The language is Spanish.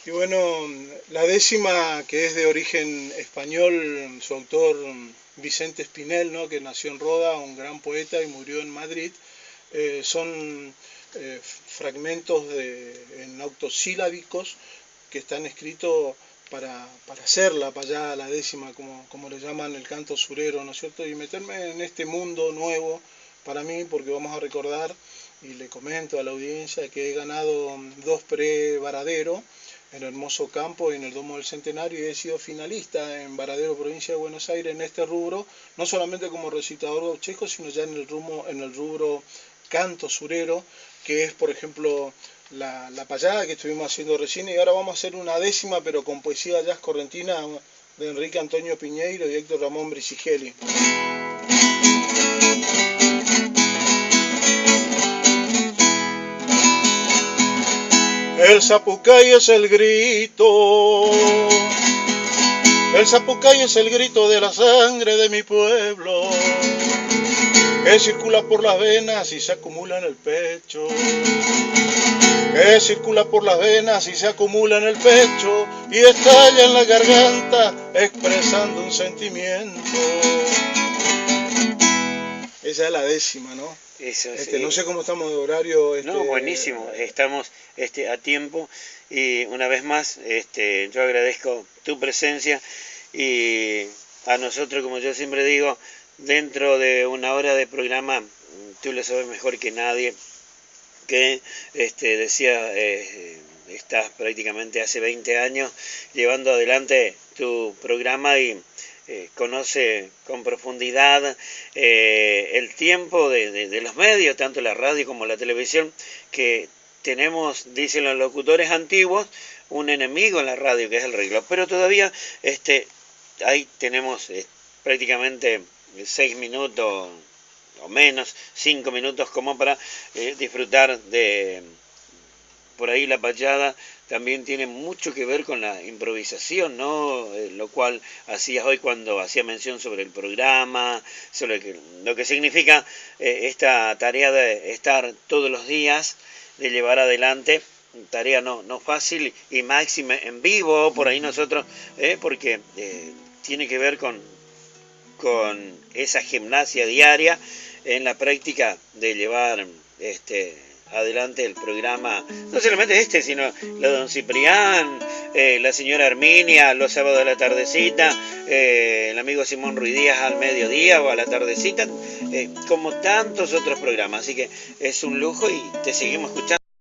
Y bueno, la décima, que es de origen español, su autor Vicente Espinel, ¿no?, que nació en Roda, un gran poeta y murió en Madrid, son fragmentos en octosílabicos que están escritos para hacer la payada, la décima, como le llaman el canto surero, ¿no es cierto? Y meterme en este mundo nuevo para mí, porque vamos a recordar, y le comento a la audiencia, que he ganado 2 pre-Varadero en Hermoso Campo y en el Domo del Centenario, y he sido finalista en Varadero, provincia de Buenos Aires, en este rubro, no solamente como recitador gauchesco, sino ya en el rubro canto surero, que es, por ejemplo, la payada que estuvimos haciendo recién, y ahora vamos a hacer una décima, pero con poesía jazz correntina de Enrique Antonio Piñeiro y Héctor Ramón Bricigeli. El zapucay es el grito, el zapucay es el grito de la sangre de mi pueblo, que circula por las venas y se acumula en el pecho, que circula por las venas y se acumula en el pecho, y estalla en la garganta expresando un sentimiento. Esa es la décima, ¿no? Eso, no sé cómo estamos de horario. No, buenísimo, estamos a tiempo, y una vez más yo agradezco tu presencia, y a nosotros, como yo siempre digo, dentro de una hora de programa, tú lo sabes mejor que nadie, que decía, estás prácticamente hace 20 años llevando adelante tu programa, y conoce con profundidad el tiempo de los medios, tanto la radio como la televisión, que tenemos, dicen los locutores antiguos, un enemigo en la radio, que es el reloj, pero todavía ahí tenemos prácticamente 6 minutos o menos, 5 minutos como para disfrutar de... Por ahí la payada también tiene mucho que ver con la improvisación, ¿no? Lo cual hacías hoy cuando hacía mención sobre el programa, sobre lo que significa esta tarea de estar todos los días, de llevar adelante, tarea no fácil, y máxima en vivo, por ahí nosotros, porque tiene que ver con esa gimnasia diaria en la práctica de llevar adelante el programa, no solamente sino la de don Ciprián, la señora Herminia los sábados a la tardecita, el amigo Simón Ruiz Díaz al mediodía o a la tardecita, como tantos otros programas. Así que es un lujo y te seguimos escuchando.